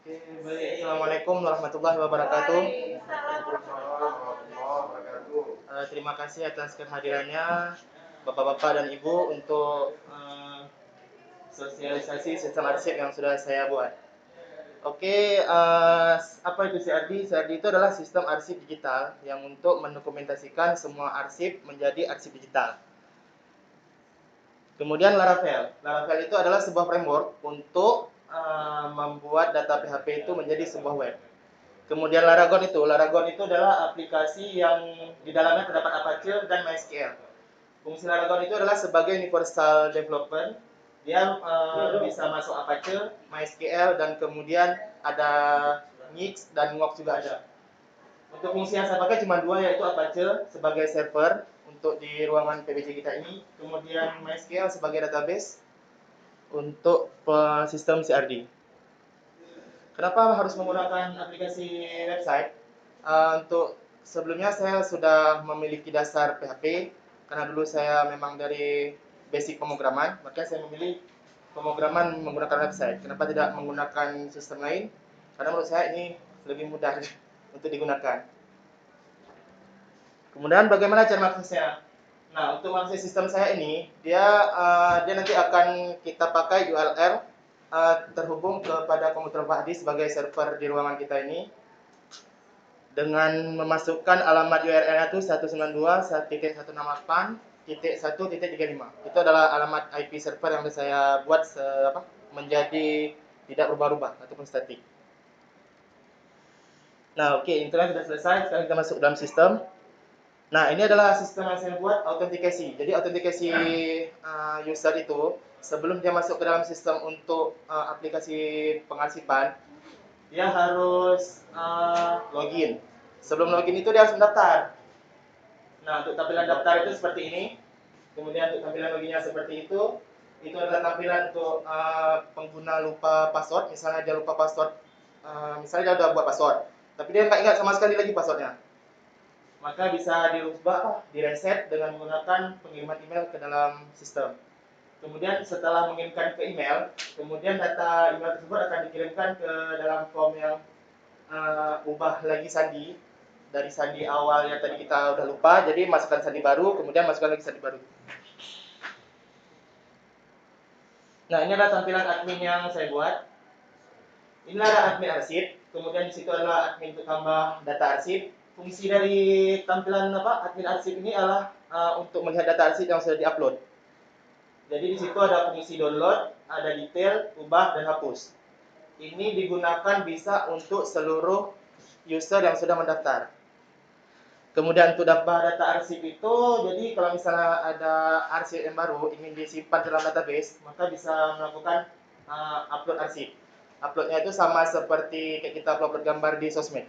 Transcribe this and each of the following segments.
Oke, baik. Assalamualaikum warahmatullahi wabarakatuh. Terima kasih atas kehadirannya Bapak-bapak dan Ibu untuk sosialisasi sistem arsip yang sudah saya buat. Oke, apa itu CRD? CRD itu adalah sistem arsip digital yang untuk mendokumentasikan semua arsip menjadi arsip digital. Kemudian Laravel. Laravel itu adalah sebuah framework untuk membuat data PHP itu menjadi sebuah web. Kemudian Laragon itu adalah aplikasi yang di dalamnya terdapat Apache dan MySQL. Fungsi Laragon itu adalah sebagai universal developer. Dia bisa masuk Apache, MySQL, dan kemudian ada Nix dan Ngox juga ada. Untuk fungsi yang saya pakai cuma dua, yaitu Apache sebagai server untuk di ruangan PBJ kita ini, kemudian MySQL sebagai database untuk sistem CRD. Kenapa harus menggunakan aplikasi website? Untuk sebelumnya saya sudah memiliki dasar PHP, karena dulu saya memang dari basic pemrograman, maka saya memilih pemrograman menggunakan website. Kenapa tidak menggunakan sistem lain? Karena menurut saya ini lebih mudah untuk digunakan. Kemudian bagaimana cara mengaksesnya? Nah, untuk mengakses sistem saya ini, dia nanti akan kita pakai URL terhubung kepada komputer Pak Hadi sebagai server di ruangan kita ini dengan memasukkan alamat URL-nya itu 192.168.1.35. Itu adalah alamat IP server yang saya buat menjadi tidak berubah-ubah ataupun statik. Nah, oke, internet sudah selesai. Sekarang kita masuk dalam sistem. Nah, ini adalah sistem yang saya buat, autentikasi. Jadi autentikasi user itu sebelum dia masuk ke dalam sistem untuk aplikasi pengarsipan, dia harus login. Sebelum login itu dia harus mendaftar. Nah, untuk tampilan daftar itu seperti ini. Kemudian untuk tampilan loginnya seperti itu. Itu adalah tampilan untuk pengguna lupa password. Misalnya dia lupa password, misalnya dia udah buat password, tapi dia nggak ingat sama sekali lagi passwordnya. Maka bisa dirubah, direset dengan menggunakan pengiriman email ke dalam sistem. Kemudian setelah mengirimkan ke email, kemudian data email tersebut akan dikirimkan ke dalam form yang ubah lagi sandi dari sandi awal yang tadi kita udah lupa. Jadi masukkan sandi baru, kemudian masukkan lagi sandi baru. Nah, ini adalah tampilan admin yang saya buat. Ini ada admin arsip, kemudian di situ adalah admin untuk tambah data arsip. Fungsi dari tampilan admin arsip ini adalah untuk melihat data arsip yang sudah diupload. Jadi di situ ada fungsi download, ada detail, ubah, dan hapus. Ini digunakan bisa untuk seluruh user yang sudah mendaftar. Kemudian untuk data arsip itu, jadi kalau misalnya ada arsip yang baru ingin disimpan dalam database, maka bisa melakukan upload arsip. Uploadnya itu sama seperti kayak kita upload gambar di sosmed.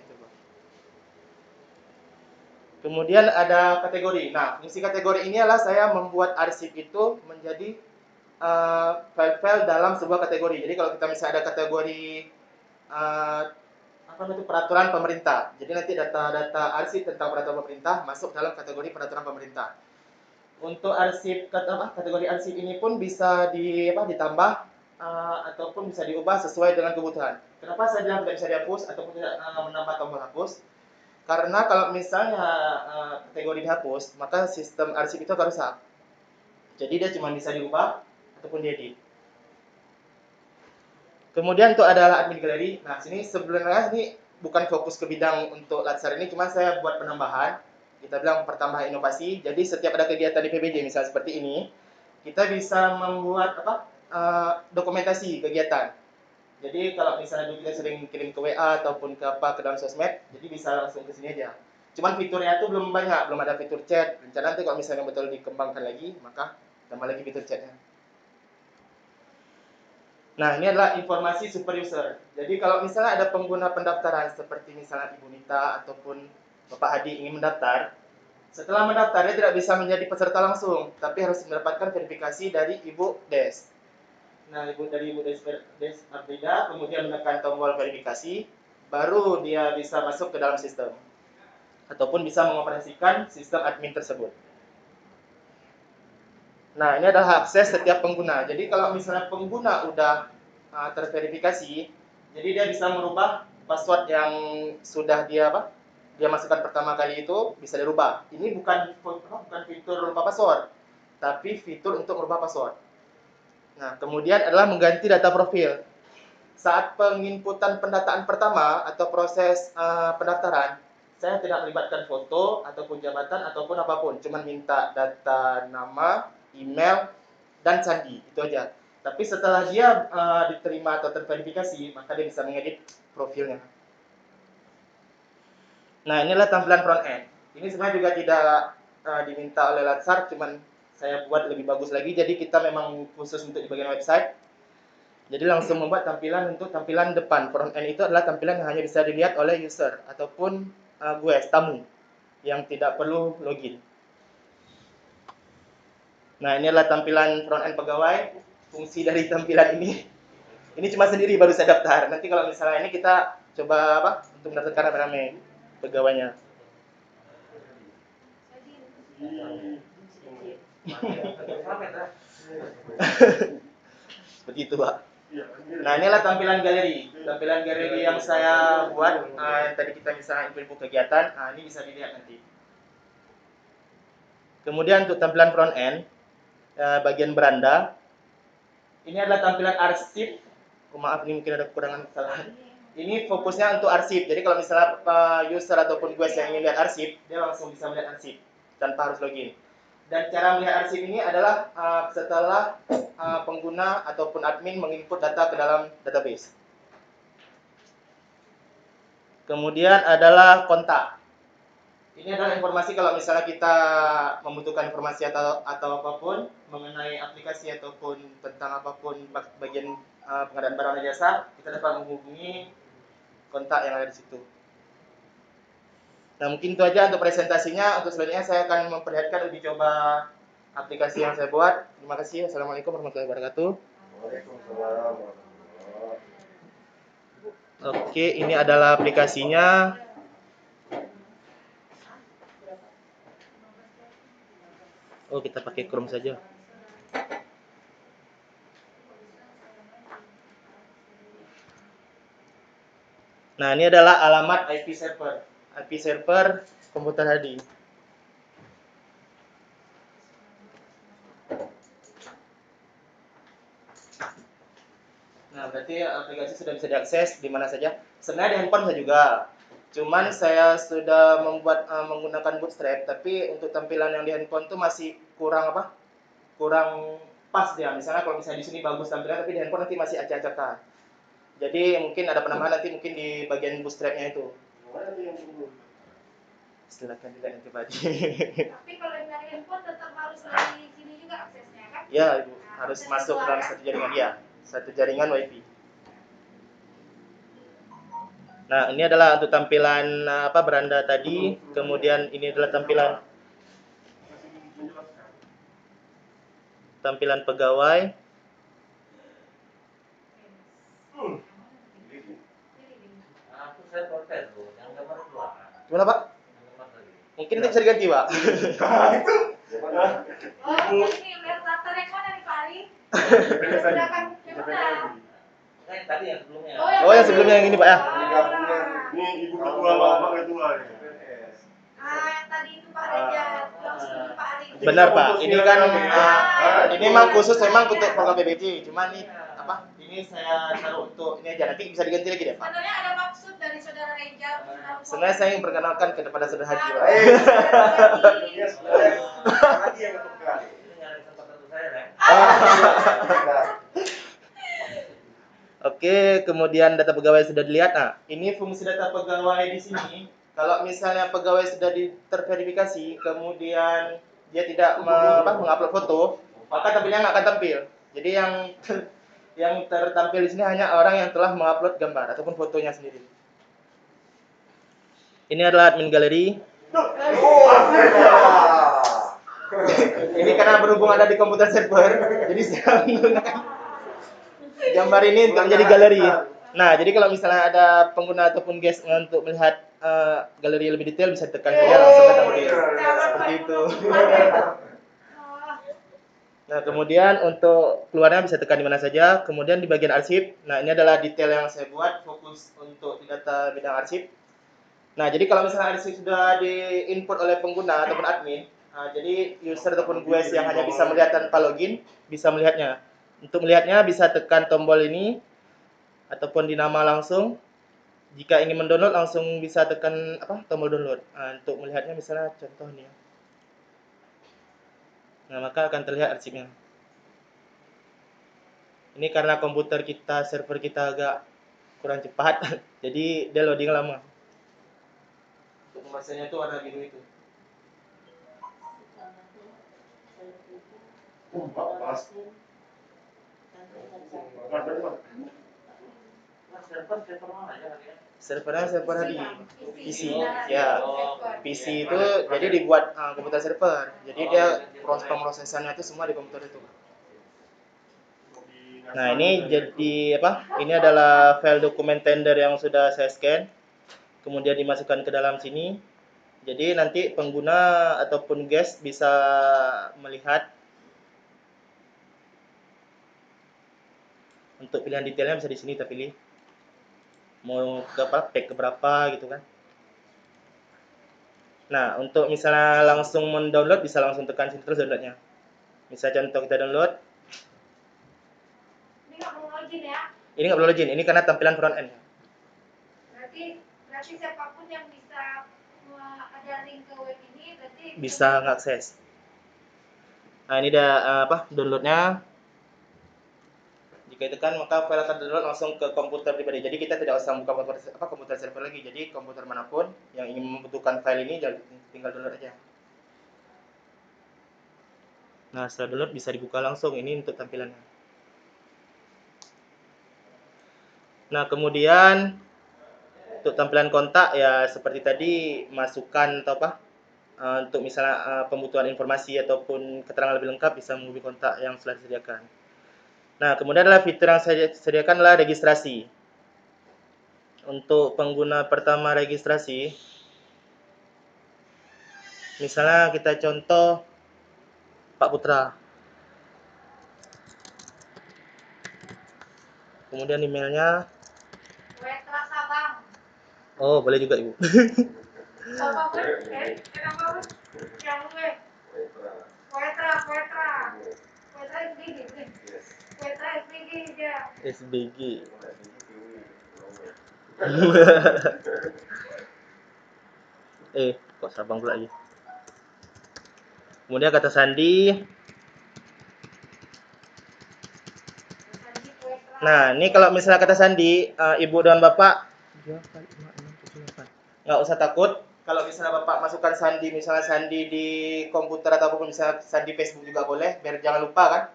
Kemudian ada kategori. Nah, fungsi kategori ini adalah saya membuat arsip itu menjadi file-file dalam sebuah kategori. Jadi kalau kita misalnya ada kategori peraturan pemerintah, jadi nanti data-data arsip tentang peraturan pemerintah masuk dalam kategori peraturan pemerintah. Untuk arsip kategori arsip ini pun bisa ditambah ataupun bisa diubah sesuai dengan kebutuhan. Kenapa saya bilang tidak bisa dihapus ataupun tidak menambah tombol hapus? Karena kalau misalnya kategori dihapus, maka sistem arsip itu akan rusak. Jadi dia cuma bisa diubah ataupun diedit. Kemudian untuk adalah admin galeri. Nah, sini sebenarnya ini bukan fokus ke bidang untuk latsar ini, cuma saya buat penambahan. Kita bilang pertambahan inovasi. Jadi setiap ada kegiatan di PBJ misalnya seperti ini, kita bisa membuat dokumentasi kegiatan. Jadi kalau misalnya dulu kita sering kirim ke WA ataupun ke dalam sosmed, jadi bisa langsung ke sini aja. Cuman fiturnya itu belum banyak, belum ada fitur chat. Rencana nanti kalau misalnya betul dikembangkan lagi, maka tambah lagi fitur chatnya. Nah, ini adalah informasi super user. Jadi kalau misalnya ada pengguna pendaftaran seperti misalnya Ibu Nita ataupun Bapak Hadi ingin mendaftar, setelah mendaftar dia tidak bisa menjadi peserta langsung, tapi harus mendapatkan verifikasi dari Ibu Des. Nah, Ibu Des Afrida kemudian menekan tombol verifikasi, baru dia bisa masuk ke dalam sistem ataupun bisa mengoperasikan sistem admin tersebut. Nah, ini adalah akses setiap pengguna. Jadi kalau misalnya pengguna udah terverifikasi, Jadi dia bisa merubah password yang sudah dia dia masukkan pertama kali itu bisa dirubah. Ini bukan fitur lupa password, tapi fitur untuk merubah password. Nah, kemudian adalah mengganti data profil. Saat penginputan pendataan pertama atau proses pendaftaran, saya tidak melibatkan foto ataupun jabatan ataupun apapun, cuman minta data nama, email, dan sandi, itu aja. Tapi setelah dia diterima atau terverifikasi, maka dia bisa mengedit profilnya. Nah, inilah tampilan front end. Ini sebenarnya juga tidak diminta oleh Latsar, cuman saya buat lebih bagus lagi. Jadi kita memang khusus untuk di bagian website. Jadi langsung membuat tampilan untuk tampilan depan. Front end itu adalah tampilan yang hanya bisa dilihat oleh user ataupun tamu yang tidak perlu login. Nah, ini adalah tampilan front end pegawai. Fungsi dari tampilan ini cuma sendiri baru saya daftar. Nanti kalau misalnya ini kita coba untuk mendaftarkan rame-rame pegawainya. Begitu, Pak. Nah, inilah tampilan galeri. Tampilan galeri yang saya buat. Yang tadi kita misalnya info kegiatan. Nah, ini bisa dilihat nanti. Kemudian untuk tampilan front end, bagian beranda, ini adalah tampilan arsip. Maaf, ini mungkin ada kekurangan kesalahan. Ini fokusnya untuk arsip. Jadi kalau misalnya user ataupun guest yang ingin lihat arsip, dia langsung bisa melihat arsip tanpa harus login. Dan cara melihat arsip ini adalah setelah pengguna ataupun admin menginput data ke dalam database. Kemudian adalah kontak. Ini adalah informasi kalau misalnya kita membutuhkan informasi atau apapun mengenai aplikasi ataupun tentang apapun bagian pengadaan barang dan jasa, kita dapat menghubungi kontak yang ada di situ. Nah, mungkin itu aja untuk presentasinya. Untuk selanjutnya saya akan memperlihatkan uji coba aplikasi yang saya buat. Terima kasih. Assalamualaikum warahmatullahi wabarakatuh. Waalaikumsalam. Oke, ini adalah aplikasinya. Oh, kita pakai Chrome saja. Nah, ini adalah alamat IP server. IP server komputer Hadi. Nah, berarti aplikasi sudah bisa diakses di mana saja. Sebenarnya di handphone saya juga. Cuman saya sudah membuat menggunakan Bootstrap, tapi untuk tampilan yang di handphone tuh masih kurang kurang pas dia. Misalnya kalau misalnya di sini bagus tampilan, tapi di handphone nanti masih acak-acakan. Jadi mungkin ada penambahan nanti mungkin di bagian Bootstrap-nya itu. Silakan dilihat nanti Pak. Tapi kalau yang dari handphone tetap harus dari sini juga aksesnya kan? Ya, Ibu, harus masuk dalam satu jaringan dia. Satu jaringan WiFi. Nah, ini adalah untuk tampilan beranda tadi. Kemudian ini adalah tampilan pegawai. Gimana, Pak? Mungkin nanti bisa diganti, Pak. Oh, ini lihat latar yang mana nih Pak Ali? Silakan yang mana? Tadi yang sebelumnya. Oh, yang sebelumnya yang ini, Pak ya. Ini ibu ketua bapak ketua. Yang tadi itu Pak Rejat, yang sebelum Pak Ali. Benar, Pak. Ini kan ini memang khusus memang untuk program PBJ. Cuma nih ini saya taruh untuk ini aja. Nanti bisa diganti lagi deh, Pak. Sebenarnya ada maksud dari saudara Rejat. Sebenarnya saya ingin perkenalkan kepada saudara Haji, Pak. Lagi yang ketukar. Ini nyari tempat untuk saya, Rek. Oke, kemudian data pegawai sudah dilihat. Nah, ini fungsi data pegawai di sini. Kalau misalnya pegawai sudah terverifikasi, kemudian dia tidak mengupload foto, maka tampilnya nggak akan tampil. Jadi yang tertampil di sini hanya orang yang telah mengupload gambar ataupun fotonya sendiri. Ini adalah admin galeri. Ini karena berhubung ada di komputer server, jadi saya menggunakan gambar ini untuk menjadi galeri. Nah, jadi kalau misalnya ada pengguna ataupun guest untuk melihat galeri lebih detail bisa tekan saja langsung ke download. Seperti itu. Nah, kemudian untuk keluarnya bisa tekan di mana saja. Kemudian di bagian arsip, nah ini adalah detail yang saya buat fokus untuk di data bidang arsip. Nah, jadi kalau misalnya arsip sudah diinput oleh pengguna ataupun admin, nah, jadi user ataupun GUES yang hanya bisa melihat tanpa login bisa melihatnya. Untuk melihatnya bisa tekan tombol ini ataupun di nama langsung. Jika ingin mendownload langsung bisa tekan tombol download. Nah, untuk melihatnya misalnya contoh nih. Nah, maka akan terlihat arsipnya. Ini karena komputer kita, server kita agak kurang cepat, jadi dia loading lama. Untuk pembahasannya itu warna biru itu. Pas. Server mana ya tadi ya? Servernya server HD, PC. PC. Ya, PC itu jadi dibuat komputer server. Jadi dia pemrosesannya itu semua di komputer itu. Nah, ini jadi Ini adalah file dokumen tender yang sudah saya scan, kemudian dimasukkan ke dalam sini. Jadi nanti pengguna ataupun guest bisa melihat. Untuk pilihan detailnya bisa di sini kita pilih. Mau ke pack keberapa gitu kan. Nah, untuk misalnya langsung mendownload bisa langsung tekan sini terus downloadnya. Misal contoh kita download. Ini nggak perlu login ya? Ini nggak perlu login, ini karena tampilan front end. Berarti siapapun yang bisa ada link ke web ini berarti Bisa mengakses. Nah, ini udah downloadnya. Jika ditekan maka file akan download langsung ke komputer pribadi. Jadi kita tidak usah buka komputer server lagi. Jadi komputer manapun yang ingin membutuhkan file ini tinggal download aja. Nah, setelah download bisa dibuka langsung. Ini untuk tampilannya. Nah, kemudian untuk tampilan kontak ya seperti tadi, masukkan atau untuk misalnya pembutuhan informasi ataupun keterangan lebih lengkap bisa menghubungi kontak yang sudah disediakan. Nah, kemudian adalah fitur yang saya sediakan adalah registrasi. Untuk pengguna pertama registrasi, misalnya kita contoh Pak Putra. Kemudian emailnya. Wetra Sabang. Oh, boleh juga Ibu. Apa pun? Kenapa pun? Yang gue. Wetra SBG. Wetra SBG dia. SBG. Kok Sabang pula lagi. Kemudian kata sandi. Nah, ini kalau misalnya kata sandi, Ibu dan Bapak nggak usah takut. Kalau misalnya Bapak masukkan sandi, misalnya sandi di komputer ataupun misalnya sandi Facebook juga boleh, biar jangan lupa kan.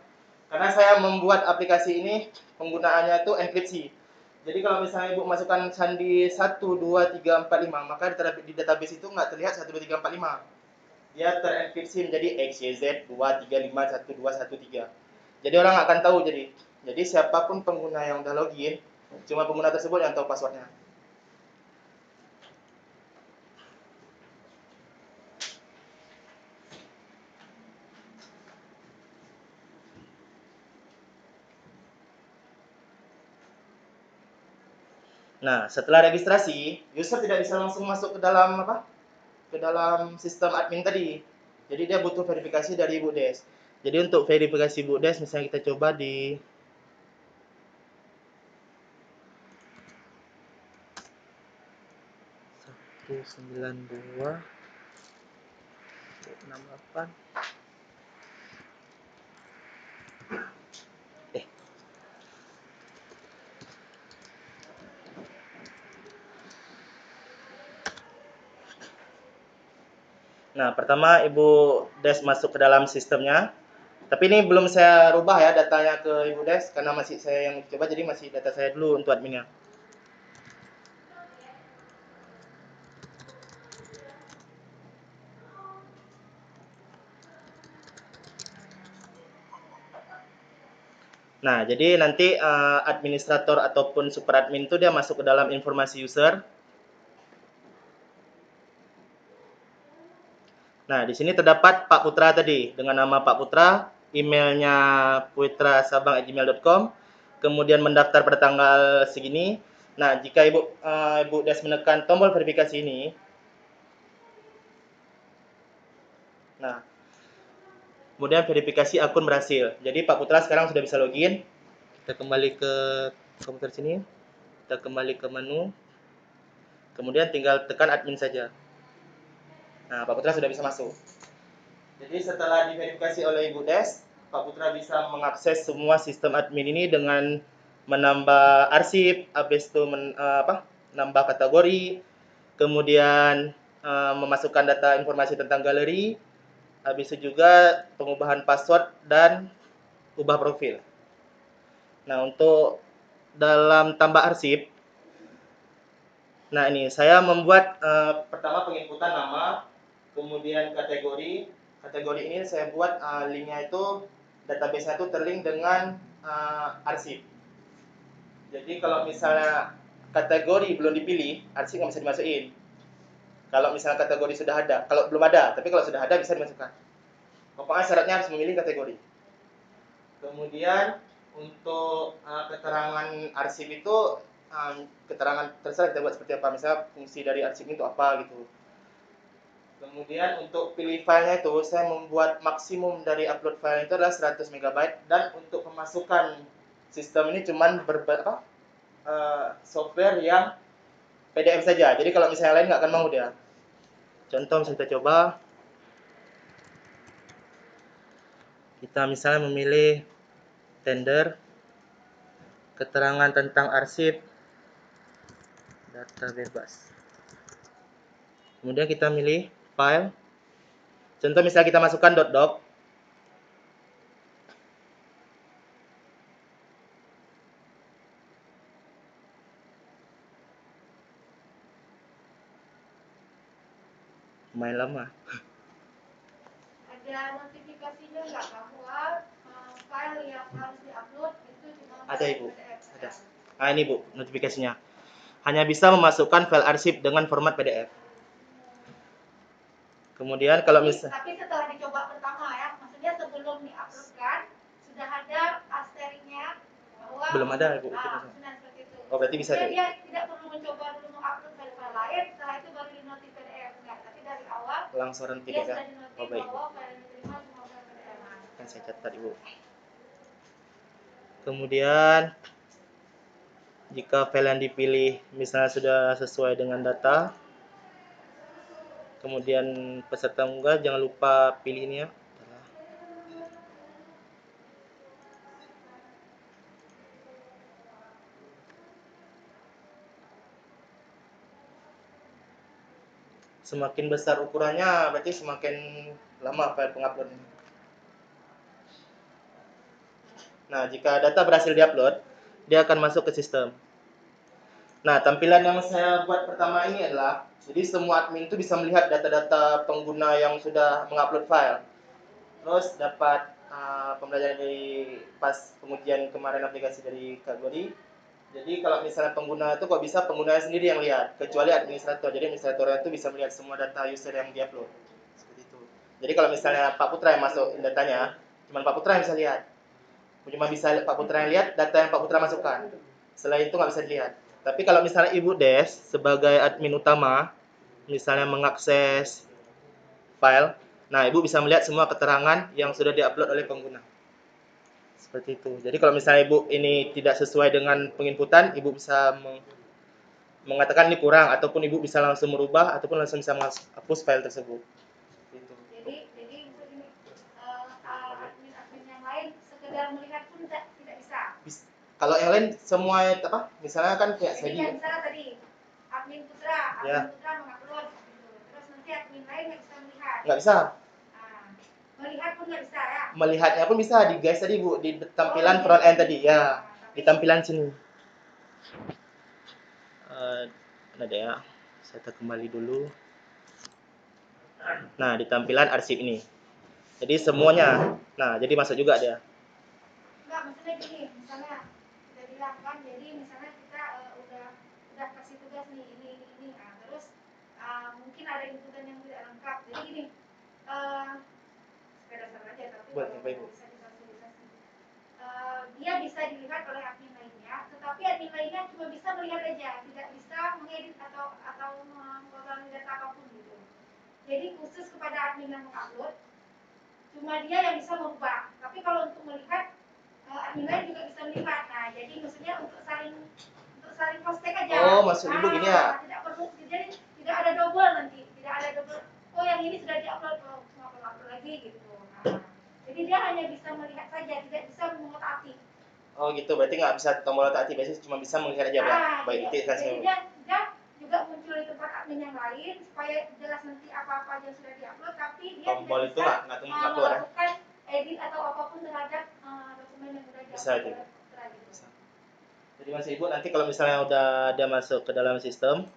Karena saya membuat aplikasi ini penggunaannya itu enkripsi. Jadi kalau misalnya Ibu masukkan sandi 1, 2, 3, 4, 5, maka di database itu nggak terlihat 1, 2, 3, 4, 5. Dia terenkripsi menjadi XYZ 2, 3, 5, 1, 2, 1, 3. Jadi orang akan tahu jadi siapapun pengguna yang udah login, cuma pengguna tersebut yang tahu passwordnya. Nah, setelah registrasi, user tidak bisa langsung masuk ke dalam ke dalam sistem admin tadi. Jadi dia butuh verifikasi dari Ibu Des. Jadi untuk verifikasi Ibu Des, misalnya kita coba di 192.68. Nah, pertama Ibu Des masuk ke dalam sistemnya. Tapi ini belum saya rubah ya datanya ke Ibu Des karena masih saya yang coba, jadi masih data saya dulu untuk adminnya. Nah, jadi nanti administrator ataupun super admin itu dia masuk ke dalam informasi user. Nah, di sini terdapat Pak Putra tadi dengan nama Pak Putra. emailnya putrasabang@gmail.com, kemudian mendaftar pada tanggal segini. Nah, jika Ibu Des menekan tombol verifikasi ini, nah, kemudian verifikasi akun berhasil. Jadi Pak Putra sekarang sudah bisa login. Kita kembali ke komputer sini, kita kembali ke menu, kemudian tinggal tekan admin saja. Nah, Pak Putra sudah bisa masuk. Jadi setelah diverifikasi oleh Ibu Des, Pak Putra bisa mengakses semua sistem admin ini dengan menambah arsip, habis itu menambah kategori, kemudian memasukkan data informasi tentang galeri, habis itu juga pengubahan password dan ubah profil. Nah, untuk dalam tambah arsip, nah ini saya membuat pertama penginputan nama, kemudian kategori. Kategori ini saya buat linknya itu, database-nya itu terlink dengan arsip. Jadi kalau misalnya kategori belum dipilih, arsip nggak bisa dimasukin. Kalau misalnya kategori sudah ada, kalau belum ada, tapi kalau sudah ada bisa dimasukkan. Pokoknya syaratnya harus memilih kategori. Kemudian untuk keterangan arsip itu, keterangan terserah kita buat seperti apa, misalnya fungsi dari arsip itu apa gitu. Kemudian untuk pilih filenya itu saya membuat maksimum dari upload file itu adalah 100 MB, dan untuk pemasukan sistem ini cuman software yang PDF saja. Jadi kalau misalnya lain nggak akan mau dia. Contoh misalnya kita coba, kita misalnya memilih tender, keterangan tentang arsip, data bebas. Kemudian kita milih file. Contoh misalnya kita masukkan .doc. Lumayan lama. Ada notifikasinya nggak bahwa file yang harus diupload itu cuma Ada, Ibu. PDF? Ada. Nah ini Bu, notifikasinya. Hanya bisa memasukkan file arsip dengan format PDF. Kemudian kalau Tapi setelah dicoba pertama ya, maksudnya sebelum diuploadkan sudah ada asterisknya bahwa belum ada Bu. sudah seperti itu. Oh berarti bisa Jadi deh. dia tidak perlu mencoba dulu mengupload file-file lain, setelah itu baru dinotif PDF enggak, tapi dari awal Langsung run dia PDF ya. sudah dinotif Oh baik Bu. bahwa file yang diterima cuma file PDF. Kan saya catat Ibu. Kemudian jika file yang dipilih misalnya sudah sesuai dengan data, kemudian peserta unggah jangan lupa pilih ini ya. Semakin besar ukurannya berarti semakin lama file penguploadnya. Nah, jika data berhasil diupload, dia akan masuk ke sistem. Nah, tampilan yang saya buat pertama ini adalah, jadi semua admin itu bisa melihat data-data pengguna yang sudah mengupload file. Terus dapat pembelajaran dari pas pengujian kemarin aplikasi dari Kak Gori. Jadi kalau misalnya pengguna itu kok bisa penggunanya sendiri yang lihat, kecuali administrator. Jadi administratornya itu bisa melihat semua data user yang diupload. Seperti itu. Jadi kalau misalnya Pak Putra yang masuk datanya, cuma Pak Putra yang bisa lihat. Cuma bisa Pak Putra yang lihat data yang Pak Putra masukkan. Selain itu nggak bisa dilihat. Tapi kalau misalnya Ibu Des sebagai admin utama, misalnya mengakses file, nah Ibu bisa melihat semua keterangan yang sudah diupload oleh pengguna. Seperti itu. Jadi kalau misalnya Ibu ini tidak sesuai dengan penginputan, Ibu bisa mengatakan ini kurang, ataupun Ibu bisa langsung merubah, ataupun langsung bisa menghapus file tersebut. Gitu. Jadi untuk ini admin-admin yang lain sekedar melihat pun tidak bisa. Kalau yang lain semua misalnya kan kayak Jadi kan misalnya tadi admin Putra mengupload gitu. Terus nanti admin lain nggak bisa melihat. Nggak bisa. Melihat pun nggak bisa ya. Melihatnya pun bisa di guys tadi Bu, di tampilan front end tadi ya, di tampilan sini. Ada ya, saya kembali dulu. Nah, di tampilan arsip ini. Jadi semuanya, nah jadi masuk juga dia. Enggak, maksudnya gini, misalnya kita bilang kan, jadi misalnya kita udah kasih tugas nih ini, terus mungkin ada inputan yang tidak lengkap. Jadi gini, sepeda saja, tapi Buat kalau apa, Ibu? bisa dia bisa dilihat oleh admin lainnya, tetapi admin lainnya cuma bisa melihat aja, tidak bisa mengedit atau memotong data apapun gitu. Jadi khusus kepada admin yang mengupload, cuma dia yang bisa merubah. Tapi kalau untuk melihat, admin lain juga bisa melihat. Nah, jadi maksudnya untuk saling cross check aja. Oh, maksud Ibu gini ya? Tidak perlu, jadi tidak ada double nanti, tidak ada double. Oh, yang ini sudah diupload, oh, cuma upload lagi gitu. Nah, jadi dia hanya bisa melihat saja, tidak bisa mengotak-atik. Oh gitu, berarti nggak bisa tombol otak biasanya cuma bisa melihat aja, Pak. Baik, itu kan Jadi dia juga muncul di tempat admin yang lain supaya jelas nanti apa-apa yang sudah diupload, tapi dia tombol tidak itu bisa nggak keluar ya? melakukan edit atau apapun terhadap dokumen yang sudah Bisa diupload itu. oleh putra gitu. Bisa. Jadi Mas Ibu nanti kalau misalnya udah ada masuk ke dalam sistem,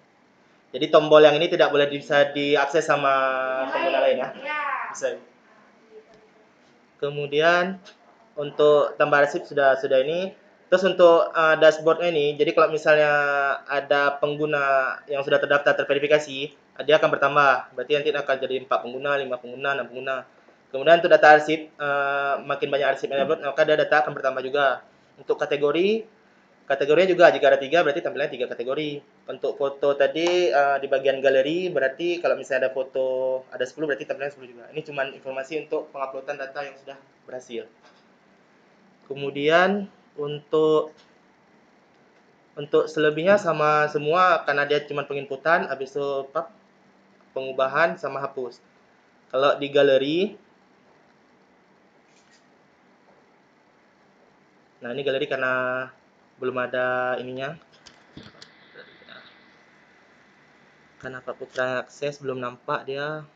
jadi tombol yang ini tidak boleh bisa diakses sama pengguna lain ya? Ya. Bisa. Kemudian untuk tambah arsip sudah ini. Terus untuk dashboardnya ini, jadi kalau misalnya ada pengguna yang sudah terdaftar terverifikasi, dia akan bertambah. Berarti nanti akan jadi 4 pengguna, 5 pengguna, 6 pengguna. Kemudian untuk data arsip, makin banyak arsip yang upload, maka data akan bertambah juga. Untuk kategorinya juga jika ada 3 berarti tampilnya 3 kategori. Untuk foto tadi di bagian galeri berarti kalau misalnya ada foto ada 10 berarti tampilnya 10 juga. Ini cuma informasi untuk penguploadan data yang sudah berhasil. Kemudian untuk selebihnya sama semua karena dia cuma penginputan, habis itu pengubahan sama hapus. Kalau di galeri, nah ini galeri karena belum ada ininya, karena Pak Putra akses belum nampak dia.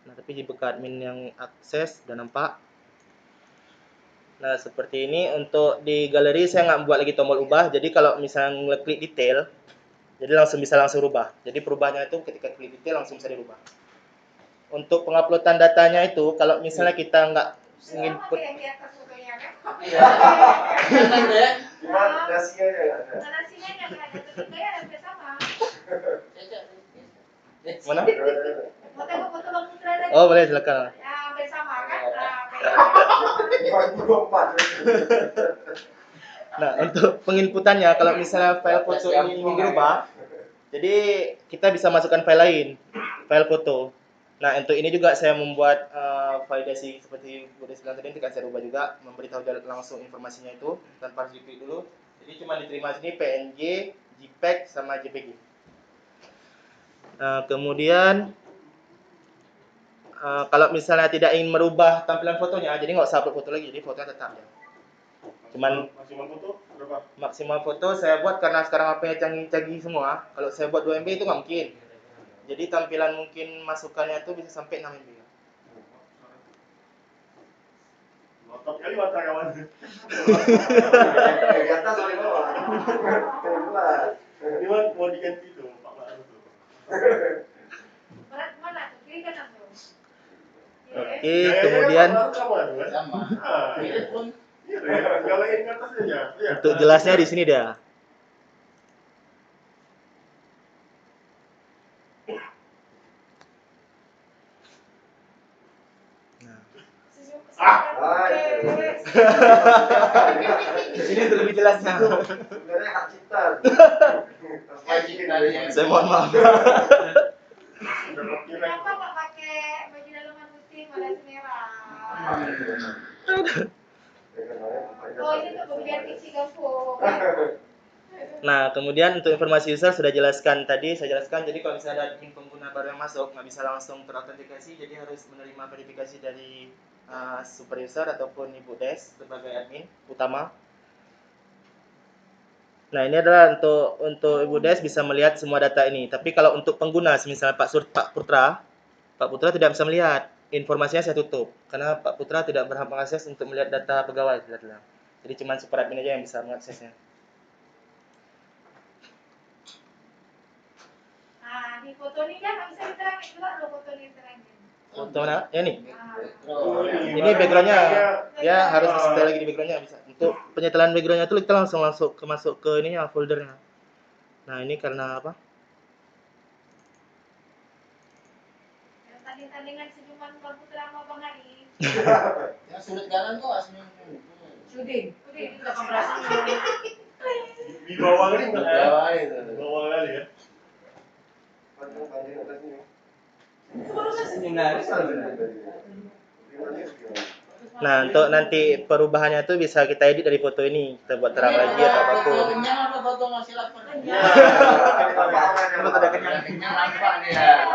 Nah tapi di bekas admin yang akses udah nampak. Nah seperti ini untuk di galeri saya nggak buat lagi tombol ubah. Jadi kalau misalnya ngeklik detail, jadi bisa langsung rubah. Jadi perubahannya itu ketika klik detail langsung bisa dirubah. Untuk penguploadan datanya itu kalau misalnya kita nggak input, Yang di atas fotonya kan? Cuma nasinya ya ada. Nasinya yang ada, tapi dia hampir sama. mana? Mau tengok foto Bang Putra tadi? Oh boleh silakan. Ya, hampir sama kan? Nah, 24. Nah untuk penginputannya kalau misalnya file foto ini ingin dirubah, jadi kita bisa masukkan file lain, file foto. Nah untuk ini juga saya membuat validasi seperti Bu Des bilang tadi, nanti saya rubah juga, memberitahu langsung informasinya itu tanpa harus diklik dulu. Jadi cuma diterima sini PNG, JPEG sama JPG. Nah, kemudian kalau misalnya tidak ingin merubah tampilan fotonya, jadi nggak usah upload foto lagi, jadi fotonya tetap ya. Cuman maksimal foto berapa? maksimal foto saya buat karena sekarang HP-nya canggih-canggih semua. Kalau saya buat 2 MB itu nggak mungkin. Jadi tampilan mungkin masukannya itu bisa sampai 6 MB. Ngotot kali mata kawan. Di atas di bawah. Ini mah mau diganti tuh, Pak Ma'ruf tuh. berat mana tuh? Kiri kanan tuh? Oke, kemudian sama. Ini pun kalau yang atas aja. untuk jelasnya di sini dah. Di sini itu lebih jelasnya. Sebenarnya hak cipta. Saya mohon maaf. Kenapa nggak pakai baju dalaman putih pada merah? Oh, ini tuh pembelian kisi gafo. Nah, kemudian untuk informasi user sudah jelaskan tadi, saya jelaskan. Jadi kalau misalnya ada admin pengguna baru yang masuk, nggak bisa langsung terautentikasi, jadi harus menerima verifikasi dari super user ataupun Ibu Des sebagai admin utama. Nah, ini adalah untuk Ibu Des bisa melihat semua data ini. Tapi kalau untuk pengguna, misalnya Pak Putra tidak bisa melihat. Informasinya saya tutup karena Pak Putra tidak berhak mengakses untuk melihat data pegawai. Jadi cuma super admin aja yang bisa mengaksesnya. Nah, di foto ini kan nggak bisa diterangin juga loh, foto ini diterangin. Foto mana? Ya nih. Nah, Ini backgroundnya, ya harus disetel lagi di backgroundnya bisa. Untuk penyetelan backgroundnya itu kita langsung masuk ke ininya foldernya. Nah ini karena apa? tanding-tandingan senyuman Bang Putra sama Bang Hari. Yang sudut kanan kok asli. Udin. Udin. Itu 18 Di bawah ini enggak ya? Bawah itu. Di bawah kali ya. Panjang atasnya. Itu baru saya Seminaris sebenarnya. Nah, untuk nanti perubahannya tuh bisa kita edit dari foto ini, kita buat terang lagi atau apapun. Foto kenyang apa foto masih lapar? Kalau ada kenyang. Kenyang nampak dia.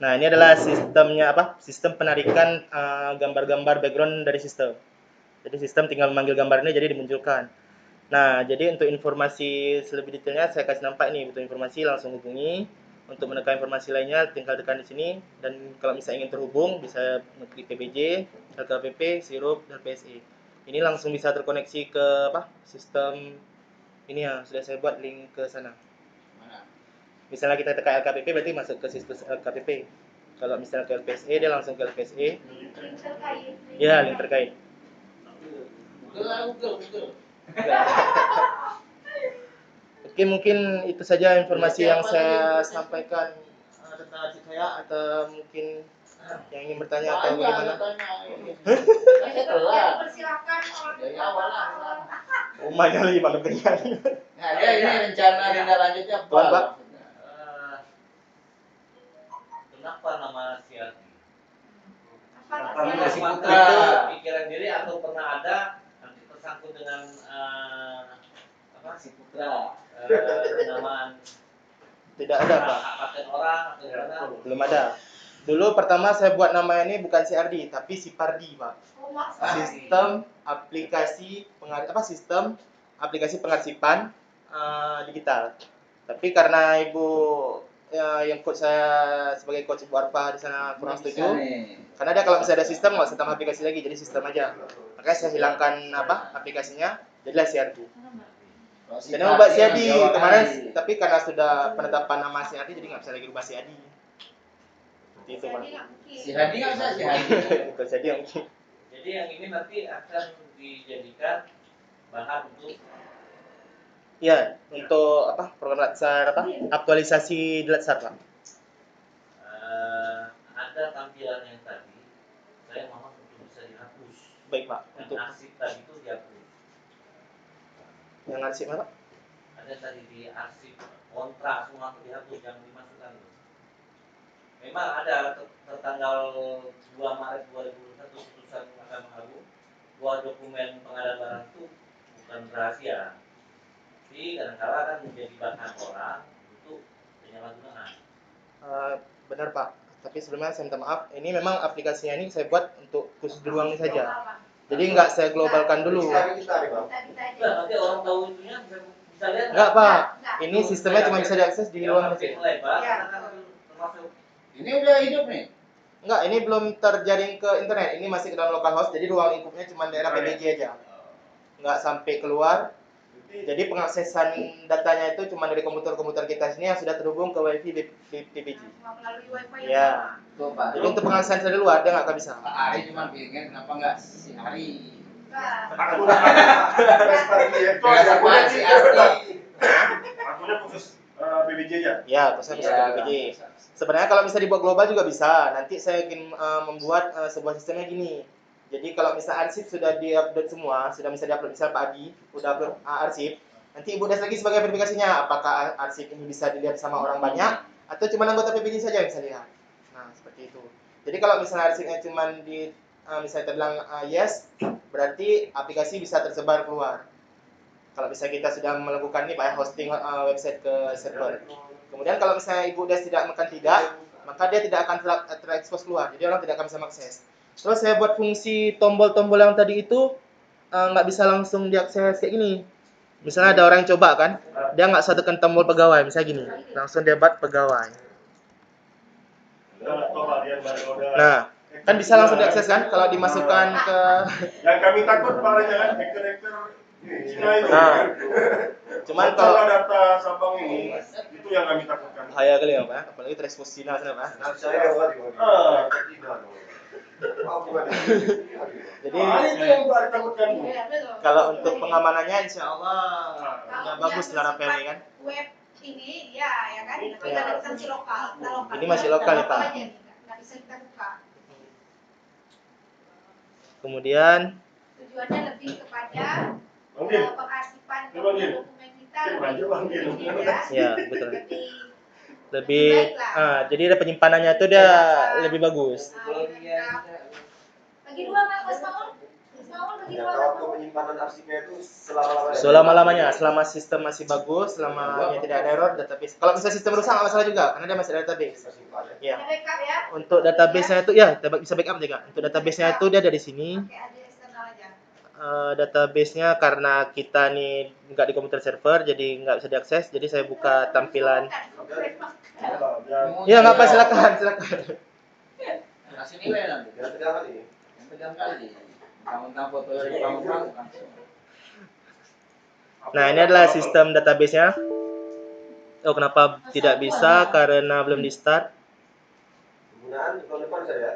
Nah, ini adalah sistemnya apa? Sistem penarikan gambar-gambar background dari sistem. Jadi sistem tinggal memanggil gambar ini jadi dimunculkan. Nah, jadi untuk informasi lebih detailnya saya kasih nampak ini, butuh informasi langsung hubungi. Untuk menekan informasi lainnya tinggal tekan di sini, dan kalau misalnya ingin terhubung bisa klik PBJ, LKPP, Sirup, dan PSE. Ini langsung bisa terkoneksi ke apa? Sistem ini ya, sudah saya buat link ke sana. Mana? Misalnya kita tekan LKPP berarti masuk ke sistem LKPP. Kalau misalnya ke LPSE dia langsung ke LPSE. Link terkait. Ya, link terkait. Google. Oke, mungkin itu saja informasi yang saya sampaikan tentang adik saya, atau mungkin yang ingin bertanya atau bagaimana? Saya telat. Persilakan Dari awal lah. Umumnya lagi malam kenyang. Nah, dia ini rencana tindak lanjutnya apa? Tuan, Pak. Kenapa nama Siati? Si Apakah Putra. itu pikiran diri atau pernah ada nanti tersangkut dengan Si Putra. kenamaan Tidak ada, Pak. hak paten orang atau gimana? Belum ada. Dulu pertama saya buat nama ini bukan CRD tapi Sipardi, Pak. Sistem aplikasi sistem aplikasi pengarsipan digital. Tapi karena Ibu yang coach saya sebagai coach Ibu Arfa di sana kurang setuju. Karena dia kalau misalnya ada sistem nggak usah tambah aplikasi lagi, jadi sistem aja. Makanya saya hilangkan aplikasinya, jadilah CRD. Dan mau buat CRD kemarin, tapi karena sudah penetapan nama CRD jadi nggak bisa lagi rubah CRD. Seperti itu, Pak. Si Hadi nggak bisa si Hadi. Bukan CRD yang mungkin. Jadi yang ini nanti akan dijadikan bahan untuk Ya, untuk program Latsar aktualisasi di Latsar, Pak. ada tampilan yang tadi saya mohon untuk bisa dihapus. Baik, Pak. Yang Untuk arsip tadi itu dihapus. yang arsip apa? Ada tadi di arsip kontrak semua itu dihapus, jangan dimasukkan. Memang ada tertanggal 2 Maret 2021 putusan Mahkamah Agung bahwa dokumen pengadaan barang itu bukan rahasia. Tapi kadang-kadang kan menjadi bahan orang untuk penyalahgunaan. Benar, Pak. Tapi sebelumnya saya minta maaf. Ini memang aplikasinya ini saya buat untuk khusus di ruang ini saja. Jadi nggak saya globalkan dulu. Kita Nah, nanti orang tahu itunya bisa lihat. Enggak, Pak. Ini sistemnya cuma bisa diakses di Yang ruang lebih saja. lebar, karena kan termasuk Ini udah hidup nih. Enggak, ini belum terjaring ke internet. Ini masih ke dalam localhost. Jadi ruang lingkupnya cuma daerah PBJ aja. Nggak sampai keluar. Jadi pengaksesan datanya itu cuma dari komputer-komputer kita sini yang sudah terhubung ke WiFi di PBJ. Cuma melalui wifi Ya. Tuh Pak. Jadi untuk pengaksesan dari luar dia nggak akan bisa. Pak Ari cuma pengen kenapa nggak si Ari? Akunnya Si Ari. khusus BBJ aja. Ya, saya bisa ke PBJ. Sebenarnya kalau bisa dibuat global juga bisa. Nanti saya ingin membuat sebuah sistemnya gini. Jadi kalau misalnya arsip sudah diupload semua, sudah bisa diupload, misal Pak Adi udah upload arsip, nanti Ibu Des lagi sebagai verifikasinya, apakah arsip ini bisa dilihat sama orang banyak atau cuma anggota PBJ saja yang bisa lihat. Nah, seperti itu. Jadi kalau misalnya arsipnya cuma di misalnya terbilang yes, berarti aplikasi bisa tersebar keluar. Kalau misalnya kita sudah melakukan ini Pak hosting website ke server. Kemudian kalau misalnya Ibu Des tidak menekan tidak, maka dia tidak akan terekspos keluar. Jadi orang tidak akan bisa mengakses. Terus saya buat fungsi tombol-tombol yang tadi itu nggak bisa langsung diakses kayak gini. Misalnya ada orang yang coba kan, dia nggak usah tekan tombol pegawai, misalnya gini, langsung dia buat pegawai. Nah, kan bisa langsung diakses kan, kalau dimasukkan ke. Yang kami takut Pak Reza kan, hacker-hacker Cina itu. Nah, cuman kalau data Sabang ini, itu yang kami takutkan. bahaya kali ya Pak, apalagi terekspos Cina sana Pak. Jadi itu yang Pak takutkan. kalau untuk pengamanannya insya Allah udah bagus lah Rafael ini kan. Web ini ya kan, tapi ada instansi lokal. Ini masih lokal nih, Pak. Nggak bisa kita buka. Kemudian Tujuannya lebih kepada Manggil. pengarsipan Manggil. dokumen kita Manggil, manggil. ya betul. lebih Lebih baik lah. jadi ada penyimpanannya itu dia lebih bagus. Bagi dua Mas Maul. Mas Maul bagi Yang dua. waktu penyimpanan arsipnya itu selama-lamanya. Selama-lamanya, selama sistem masih bagus, selama tidak ada error, database. Kalau misalnya sistem rusak nggak masalah juga, karena dia masih ada database. Tersimpan ya. Ya. Ada backup ya. Untuk database-nya itu ya bisa backup juga. Untuk database-nya itu dia ada di sini. Pakai ada eksternal aja. Database-nya karena kita nih nggak di komputer server, jadi nggak bisa diakses. Jadi saya buka tampilan. Ya nggak apa, silakan. Kasih nilai nanti. Jangan tegang kali. Yang tegang kali. Mentang-mentang foto dari panggung langsung. Nah ini adalah sistem database-nya. Oh kenapa tidak bisa? Karena belum di start. Penggunaan tahun depan saya.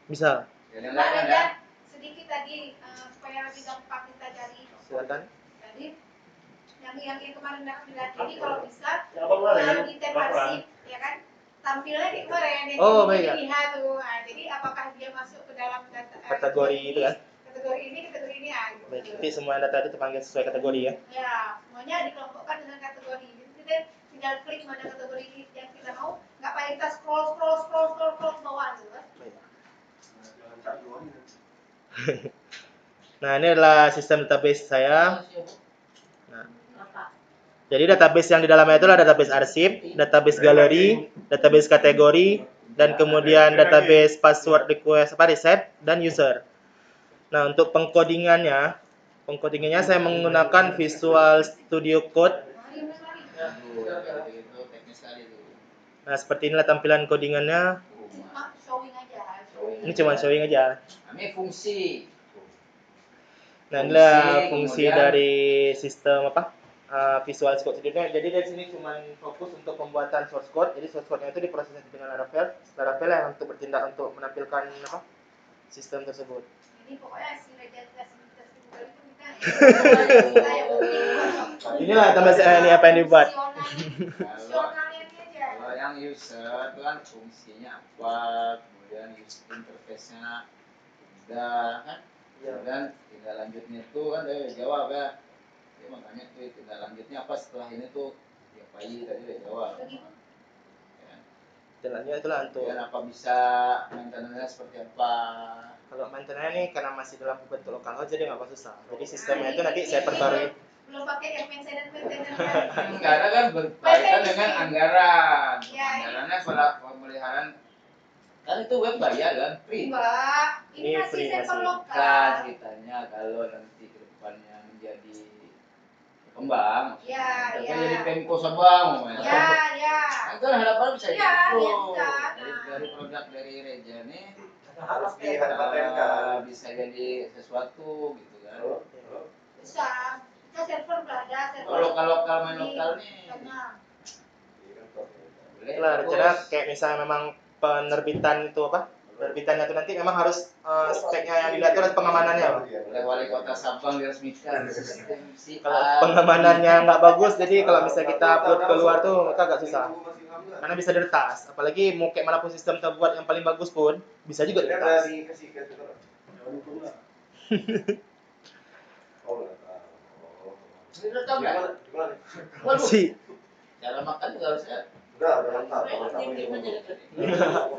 Bisa. Jadi Mbak kan ada ya. sedikit tadi supaya lebih gampang kita cari. Silakan. Jadi yang kemarin nggak bilang ini kalau bisa Ya, Abang Maren. di tab arsip ya kan tampilnya di kemarin yang Oh, baik, ya. dilihat tuh. Nah, jadi apakah dia masuk ke dalam data Kategori itu kan? kategori ini gitu. Baik, nanti semua data itu terpanggil sesuai kategori ya. Ya, semuanya dikelompokkan dengan kategori. Jadi kita tinggal klik mana kategori yang kita mau, nggak payah kita scroll ke bawah gitu kan. Jangan tak duluan. Nah, ini adalah sistem database saya. Nah, jadi database yang di dalamnya itu adalah database arsip, database galeri, database kategori, dan kemudian database password request reset dan user. Nah, untuk pengkodingannya saya menggunakan Visual Studio Code. Mari. Aduh, itu teknis sekali tuh. Nah, seperti inilah tampilan codingannya. Cuma showing aja. Ini cuma showing aja. Kami fungsi. Nah, inilah fungsi Kemudian- dari sistem Visual Code Studio. Jadi dari sini cuma fokus untuk pembuatan source code. Jadi source code-nya itu diproses dengan Laravel. Laravel yang untuk bertindak untuk menampilkan sistem tersebut. Ini pokoknya si Reja kasih kita itu kita yang Inilah tambah ini apa yang dibuat. Opsionalnya ini aja. Kalau yang user itu kan fungsinya apa, kemudian user interface-nya udah kan, kemudian tindak lanjutnya itu kan dia jawab ya. Dia makanya tuh tindak lanjutnya apa setelah ini tuh ya bayi tadi dia jawab. Begitu. Ya. Jalannya itulah untuk Kemudian apa bisa maintenance-nya seperti apa. kalau maintenance ini karena masih dalam bentuk localhost jadi nggak apa susah. Jadi sistemnya itu nanti saya perbarui. Belum pakai yang maintenance Karena kan berkaitan dengan anggaran. Ya, Anggarannya kalau pemeliharaan kan itu web bayar kan free. Mbak, ini Ini masih free, server masih. Kan lokal. ceritanya kalau nanti ke depannya menjadi berkembang, Ya, tapi ya. jadi Pemko Sabang umpamanya. Ya. Nah, itu harapan bisa Ya, gitu. ya bisa. Dari produk dari Reja nih Harus dipatenkan. bisa jadi sesuatu gitu kan. Bisa. Kita server udah ada, server. Kalau lokal main lokal nih Karena boleh. Itulah bagus. rencana kayak misalnya memang penerbitan itu penerbitannya itu nanti memang harus speknya yang dilihat itu harus pengamanannya. Oleh wali kota Sabang diresmikan sistem Kalau pengamanannya nggak bagus, jadi kalau misalnya kita upload keluar tuh kita agak susah. Karena bisa diretas. Apalagi mau kayak manapun sistem terbuat yang paling bagus pun bisa juga Kan diretas. dari kasih ke itu. Jangan lupa lah. Oh, nggak tahu. Oh. Ini udah tahu nggak? Gimana? Waduh, Si. cara makan juga harusnya. Udah lengkap. Lengkap.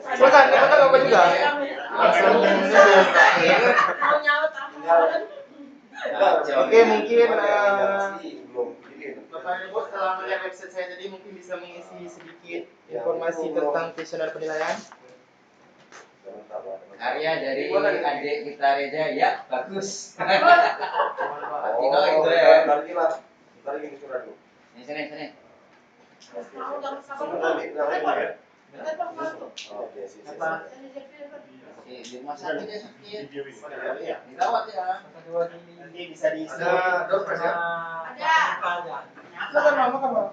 Silakan, silakan apa juga. Langsung. Mau nyaut apa? Oke, mungkin belum bikin. Bapak Ibu setelah melihat website saya tadi mungkin bisa mengisi sedikit informasi tentang kuesioner penilaian. Karya dari adik kita Reza, ya bagus. Oh, Tino itu ya. lagi lah. Lagi di surat lu. Sini. mau jangan sabar. Oke, sih. Apa? Di rumah sakit ya sakit. Video ini. Iya. Dirawat ya. Nanti bisa diisi. Ada dompet ya? Ada. Silakan Mama, kamu.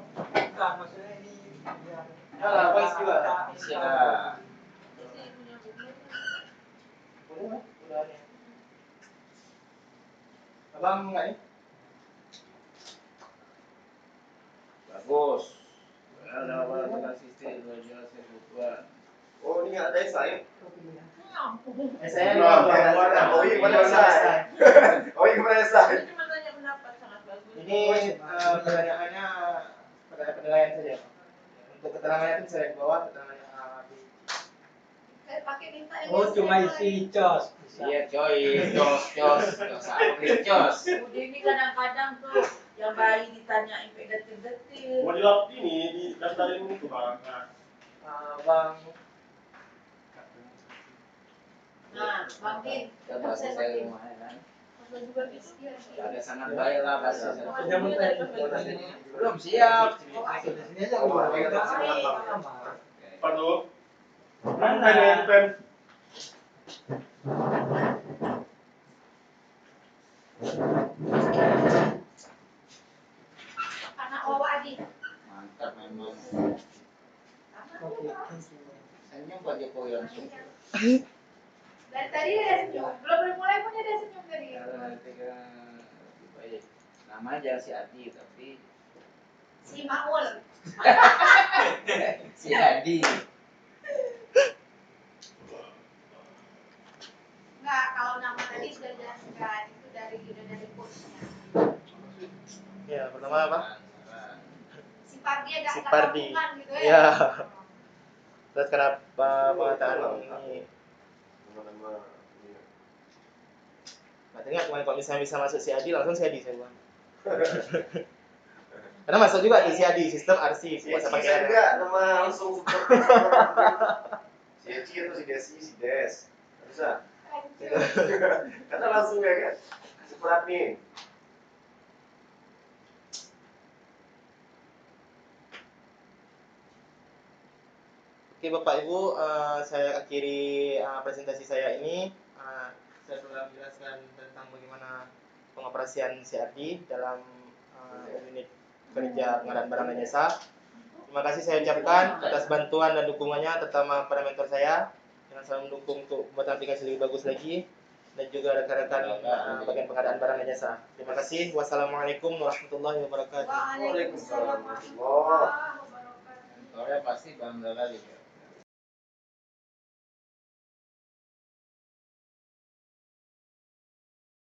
Maksudnya ini biar Alah, voice juga. Siap. Boleh, Mas? Udah ada. Abang enggak nih? Bagus. Ada apa dengan sistem belajar kebutuhan. Oh, ini ada saya. Saya Oh, iya, mana saya? Oh, iya, mana saya? Cuma tanya pendapat sangat bagus. Ini pertanyaannya penilaian saja. Untuk keterangannya itu saya di bawah keterangannya A, B. Saya pakai minta yang Oh, cuma saya isi cos. Iya coy, jos apa nih jos? Udah ini kadang-kadang tuh yang bayi ditanyain sampai detil-detil. Mau dilap ini, di daftarin itu bang. Nah, Bang, Nah, makin Kita bahasa saya lumayan kan. apa juga gitu. Ada sangat baik lah bahasa saya. Belum Belum siap. Di sini aja Oh, gua. iya, apa tuh? Pen. anak Wawa Adi. Mantap memang. Oke. Senyum Pak Jokowi langsung. Dari tadi dia udah senyum. Belum mulai pun dia udah senyum tadi. Kalau tiga lebih baik. Namanya jangan si Adi tapi Si Maul. si Adi. Enggak, kalau nama tadi sudah dijelaskan itu dari coachnya. ya pertama apa? Si Pardi agak Si agak Pardi. kampungan gitu ya. Iya. Terus kenapa pengataan ini? Nama-nama ini. Nah, teringat kemarin kalau misalnya bisa masuk si Adi, langsung si Adi saya bilang. Karena masuk juga tuh si Adi, sistem arsip, Si kuasa Eci pakai saya air. enggak, nama langsung seperti si Eci atau si Desi, si Des. Nggak bisa. Hancur. Karena langsung ya kan. Super admin. Oke Bapak Ibu, saya akhiri presentasi saya ini. Saya telah menjelaskan tentang bagaimana pengoperasian CRD dalam unit kerja pengadaan barang dan jasa. Terima kasih saya ucapkan atas bantuan dan dukungannya, terutama kepada mentor saya yang selalu mendukung untuk membuat aplikasi lebih bagus lagi, dan juga rekan-rekan bagian pengadaan barang dan jasa. Terima kasih. Wassalamualaikum warahmatullahi wabarakatuh. Waalaikumsalam warahmatullahi wabarakatuh. Mentornya pasti bangga kali ya.